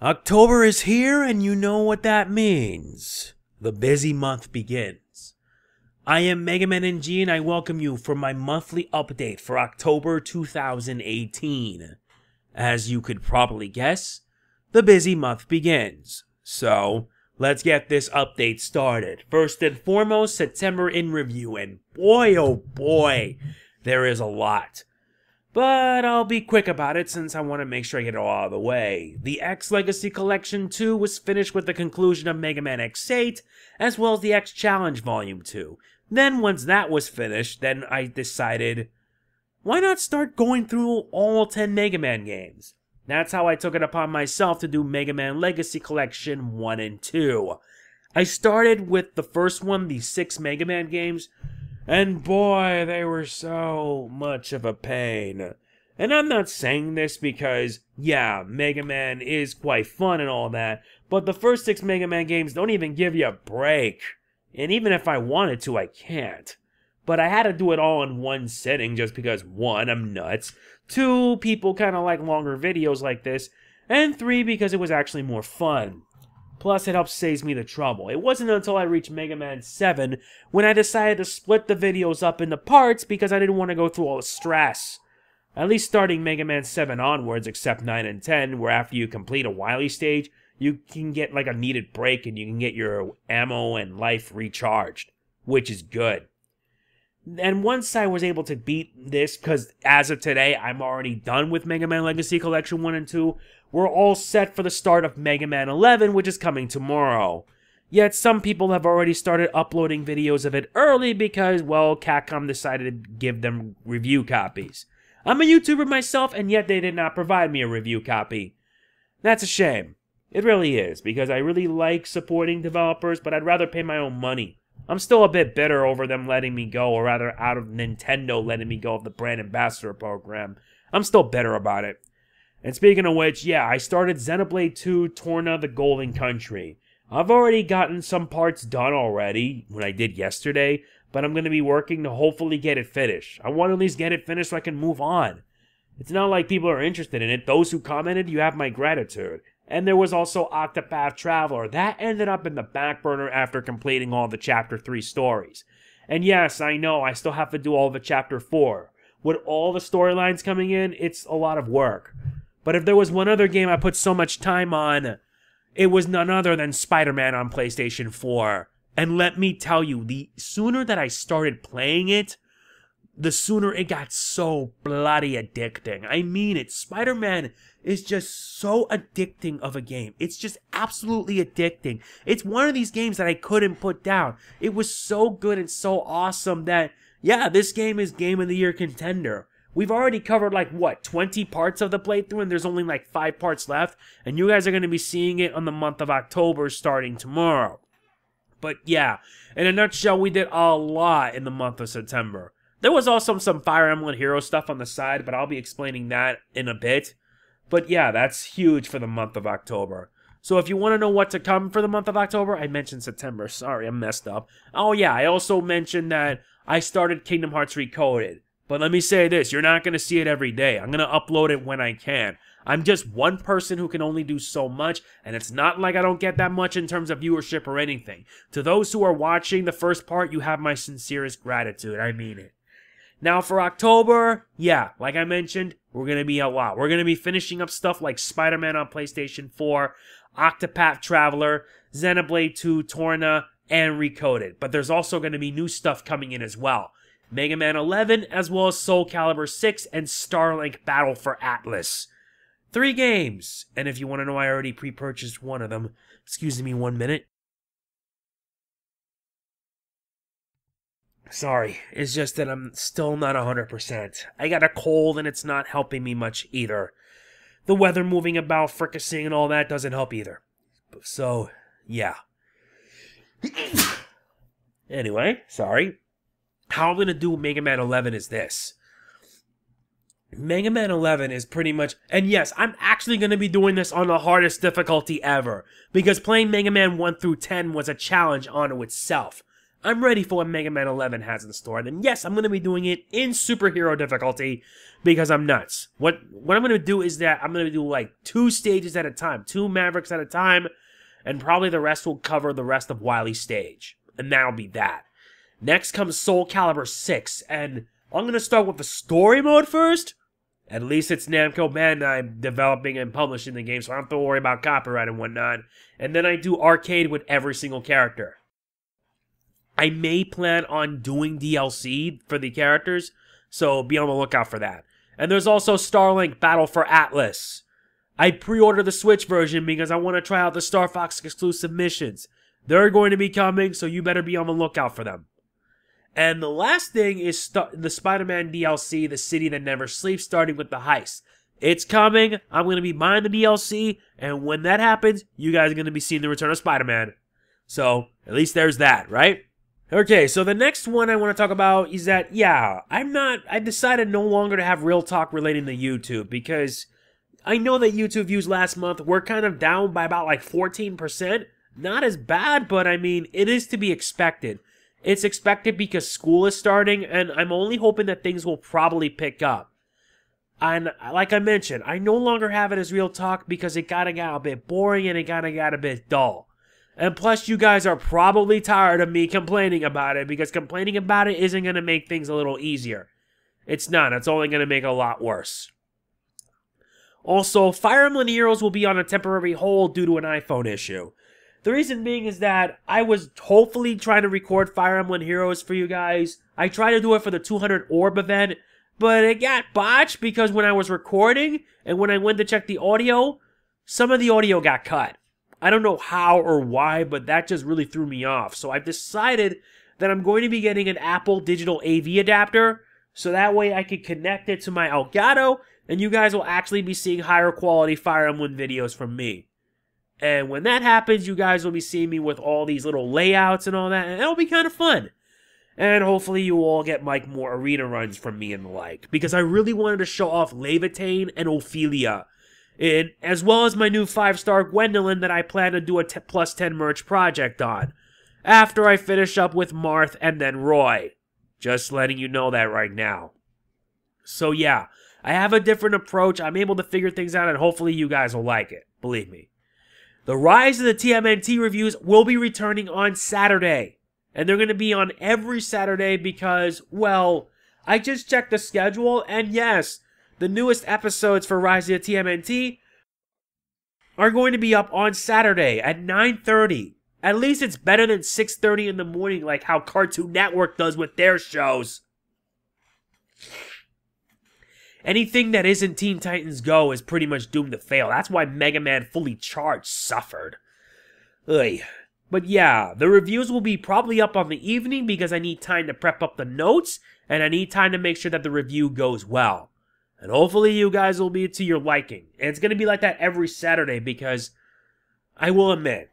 October is here, and you know what that means. The busy month begins. I am Mega Man NG, and I welcome you for my monthly update for October 2018. As you could probably guess, the busy month begins. So, let's get this update started. First and foremost, September in review, and boy oh boy, there is a lot. But I'll be quick about it since I want to make sure I get it all out of the way. The X Legacy Collection 2 was finished with the conclusion of Mega Man X8, as well as the X Challenge Volume 2. Then once that was finished, then I decided, why not start going through all 10 Mega Man games? That's how I took it upon myself to do Mega Man Legacy Collection 1 and 2. I started with the first one, the 6 Mega Man games, and boy, they were so much of a pain. And I'm not saying this because, yeah, Mega Man is quite fun and all that, but the first 6 Mega Man games don't even give you a break. And even if I wanted to, I can't. But I had to do it all in one sitting just because, 1, I'm nuts, 2, people kind of like longer videos like this, and 3, because it was actually more fun. Plus, it helps saves me the trouble. It wasn't until I reached Mega Man 7 when I decided to split the videos up into parts because I didn't want to go through all the stress. At least starting Mega Man 7 onwards, except 9 and 10, where after you complete a Wily stage, you can get like a needed break and you can get your ammo and life recharged, which is good. And once I was able to beat this, because as of today, I'm already done with Mega Man Legacy Collection 1 and 2, we're all set for the start of Mega Man 11, which is coming tomorrow. Yet some people have already started uploading videos of it early because, well, Capcom decided to give them review copies. I'm a YouTuber myself, and yet they did not provide me a review copy. That's a shame. It really is, because I really like supporting developers, but I'd rather pay my own money. I'm still a bit bitter over them letting me go, or rather out of Nintendo letting me go of the brand ambassador program. I'm still bitter about it. And speaking of which, yeah, I started Xenoblade 2 Torna The Golden Country. I've already gotten some parts done already, when I did yesterday, but I'm going to be working to hopefully get it finished. I want to at least get it finished so I can move on. It's not like people are interested in it. Those who commented, you have my gratitude. And there was also Octopath Traveler. That ended up in the back burner after completing all the Chapter 3 stories. And yes, I know, I still have to do all the Chapter 4. With all the storylines coming in, it's a lot of work. But if there was one other game I put so much time on, it was none other than Spider-Man on PlayStation 4. And let me tell you, the sooner that I started playing it, the sooner it got so bloody addicting. I mean it. Spider-Man is just so addicting of a game. It's just absolutely addicting. It's one of these games that I couldn't put down. It was so good and so awesome that, yeah, this game is Game of the Year contender. We've already covered, like, what, 20 parts of the playthrough, and there's only, like, 5 parts left, and you guys are going to be seeing it on the month of October starting tomorrow. But, yeah, in a nutshell, we did a lot in the month of September. There was also some Fire Emblem Hero stuff on the side, but I'll be explaining that in a bit. But, yeah, that's huge for the month of October. So if you want to know what to come for the month of October, I mentioned September. Sorry, I messed up. Oh, yeah, I also mentioned that I started Kingdom Hearts Recoded. But let me say this, you're not going to see it every day. I'm going to upload it when I can. I'm just one person who can only do so much, and it's not like I don't get that much in terms of viewership or anything. To those who are watching the first part, you have my sincerest gratitude. I mean it. Now for October, yeah, like I mentioned, we're going to be a lot. We're going to be finishing up stuff like Spider-Man on PlayStation 4, Octopath Traveler, Xenoblade 2, Torna, and Recoded. But there's also going to be new stuff coming in as well. Mega Man 11, as well as Soul Calibur 6 and Starlink Battle for Atlas. 3 games. And if you want to know, I already pre-purchased one of them. Excuse me 1 minute. Sorry, it's just that I'm still not 100%. I got a cold and it's not helping me much either. The weather moving about, fricasseeing and all that doesn't help either. So, yeah. Anyway, sorry. How I'm going to do Mega Man 11 is this. Mega Man 11 is pretty much... And yes, I'm actually going to be doing this on the hardest difficulty ever. Because playing Mega Man 1 through 10 was a challenge unto itself. I'm ready for what Mega Man 11 has in store. And yes, I'm going to be doing it in superhero difficulty because I'm nuts. What I'm going to do is that I'm going to do like 2 stages at a time, 2 Mavericks at a time, and probably the rest will cover the rest of Wily's stage. And that'll be that. Next comes Soul Calibur 6, and I'm going to start with the story mode first. At least it's Namco Bandai developing and publishing the game, so I don't have to worry about copyright and whatnot. And then I do arcade with every single character. I may plan on doing DLC for the characters, so be on the lookout for that. And there's also Starlink Battle for Atlas. I pre-ordered the Switch version because I want to try out the Star Fox exclusive missions. They're going to be coming, so you better be on the lookout for them. And the last thing is the Spider-Man DLC, The City That Never Sleeps, starting with the heist. It's coming. I'm going to be buying the DLC, and when that happens, you guys are going to be seeing the return of Spider-Man. So, at least there's that, right? Okay, so the next one I want to talk about is that, yeah, I decided no longer to have real talk relating to YouTube, because I know that YouTube views last month were kind of down by about like 14%. Not as bad, but I mean, it is to be expected. It's expected because school is starting, and I'm only hoping that things will probably pick up. And like I mentioned, I no longer have it as real talk because it got a bit boring and it got a bit dull. And plus, you guys are probably tired of me complaining about it, because complaining about it isn't going to make things a little easier. It's not. It's only going to make it a lot worse. Also, Fire Emblem Heroes will be on a temporary hold due to an iPhone issue. The reason being is that I was hopefully trying to record Fire Emblem Heroes for you guys. I tried to do it for the 200 Orb event, but it got botched because when I was recording and when I went to check the audio, some of the audio got cut. I don't know how or why, but that just really threw me off. So I've decided that I'm going to be getting an Apple digital AV adapter, so that way I can connect it to my Elgato, and you guys will actually be seeing higher quality Fire Emblem videos from me. And when that happens, you guys will be seeing me with all these little layouts and all that, and it'll be kind of fun. And hopefully you all get like more arena runs from me and the like, because I really wanted to show off Levitane and Ophelia, as well as my new 5-star Gwendolyn that I plan to do a plus 10 merch project on, after I finish up with Marth and then Roy. Just letting you know that right now. So yeah, I have a different approach. I'm able to figure things out, and hopefully you guys will like it. Believe me. The Rise of the TMNT reviews will be returning on Saturday. And they're going to be on every Saturday because, well, I just checked the schedule, and yes, the newest episodes for Rise of the TMNT are going to be up on Saturday at 9:30. At least it's better than 6:30 in the morning like how Cartoon Network does with their shows. Anything that isn't Teen Titans Go is pretty much doomed to fail. That's why Mega Man Fully Charged suffered. Ugh. But yeah, the reviews will be probably up on the evening because I need time to prep up the notes, and I need time to make sure that the review goes well. And hopefully you guys will be to your liking. And it's going to be like that every Saturday because, I will admit,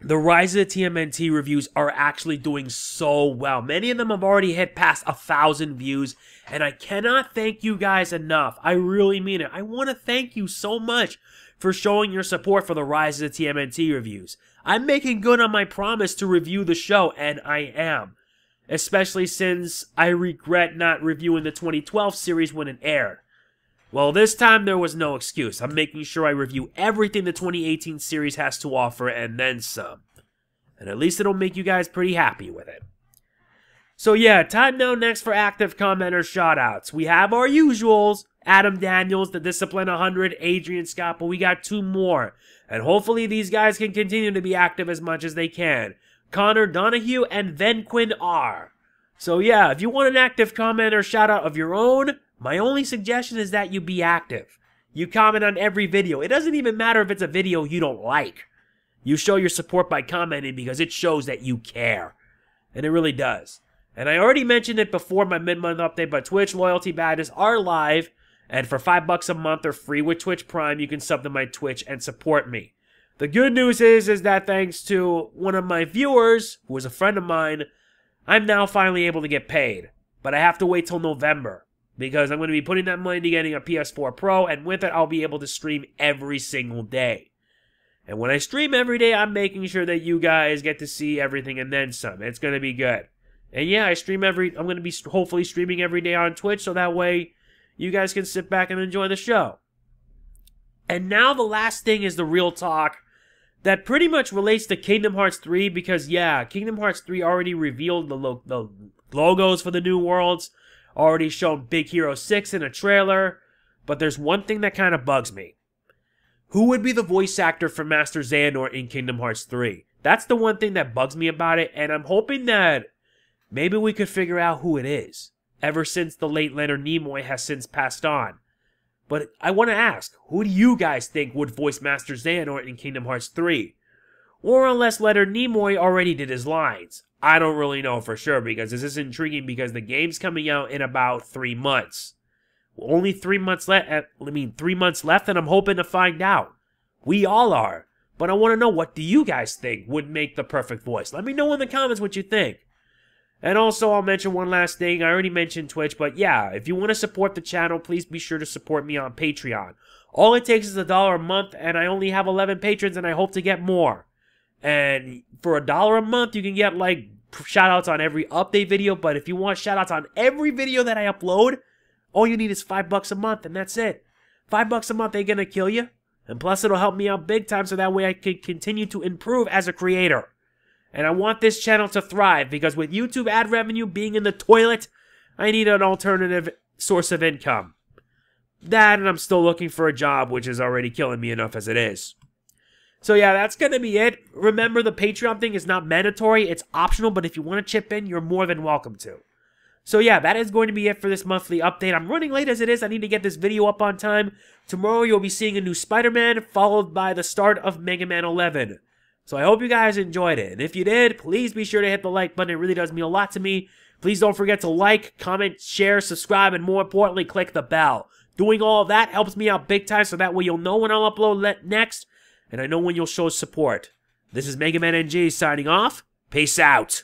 the Rise of the TMNT reviews are actually doing so well. Many of them have already hit past 1,000 views, and I cannot thank you guys enough. I really mean it. I want to thank you so much for showing your support for the Rise of the TMNT reviews. I'm making good on my promise to review the show, and I am. Especially since I regret not reviewing the 2012 series when it aired. Well, this time there was no excuse. I'm making sure I review everything the 2018 series has to offer and then some. And at least it'll make you guys pretty happy with it. So yeah, time now next for active commenter shoutouts. We have our usuals. Adam Daniels, The Discipline 100, Adrian Scott, but we got 2 more. And hopefully these guys can continue to be active as much as they can. Connor Donahue and Venquin R. So yeah, if you want an active commenter shoutout of your own, my only suggestion is that you be active. You comment on every video. It doesn't even matter if it's a video you don't like. You show your support by commenting because it shows that you care. And it really does. And I already mentioned it before my mid-month update, but Twitch loyalty badges are live. And for $5 a month or free with Twitch Prime, you can sub to my Twitch and support me. The good news is that thanks to one of my viewers, who is a friend of mine, I'm now finally able to get paid. But I have to wait till November, because I'm going to be putting that money to getting a PS4 Pro, and with it I'll be able to stream every single day. And when I stream every day, I'm making sure that you guys get to see everything and then some. It's going to be good. And yeah, I'm going to be hopefully streaming every day on Twitch, so that way you guys can sit back and enjoy the show. And now the last thing is the real talk that pretty much relates to Kingdom Hearts 3, because yeah, Kingdom Hearts 3 already revealed the logos for the new worlds, already shown Big Hero 6 in a trailer, but there's one thing that kind of bugs me. Who would be the voice actor for Master Xehanort in Kingdom Hearts 3? That's the one thing that bugs me about it, and I'm hoping that maybe we could figure out who it is, ever since the late Leonard Nimoy has since passed on. But I want to ask, who do you guys think would voice Master Xehanort in Kingdom Hearts 3? Or unless Leonard Nimoy already did his lines. I don't really know for sure, because this is intriguing because the game's coming out in about 3 months. Only 3 months left. 3 months left, and I'm hoping to find out. We all are. But I want to know, what do you guys think would make the perfect voice? Let me know in the comments what you think. And also, I'll mention one last thing. I already mentioned Twitch, but yeah, if you want to support the channel, please be sure to support me on Patreon. All it takes is $1 a month, and I only have 11 patrons, and I hope to get more. And for $1 a month, you can get, like, shoutouts on every update video, but if you want shoutouts on every video that I upload, all you need is $5 a month, and that's it. $5 a month ain't gonna kill you. And plus, it'll help me out big time so that way I can continue to improve as a creator. And I want this channel to thrive, because with YouTube ad revenue being in the toilet, I need an alternative source of income. That, and I'm still looking for a job, which is already killing me enough as it is. So yeah, that's gonna be it. Remember, the Patreon thing is not mandatory, it's optional, but if you want to chip in, you're more than welcome to. So yeah, that is going to be it for this monthly update. I'm running late as it is. I need to get this video up on time. Tomorrow you'll be seeing a new Spider-Man, followed by the start of Mega Man 11. So I hope you guys enjoyed it. And if you did, please be sure to hit the like button. It really does mean a lot to me. Please don't forget to like, comment, share, subscribe, and more importantly, click the bell. Doing all of that helps me out big time, so that way you'll know when I'll upload next, and I know when you'll show support. This is Mega Man NG signing off. Peace out.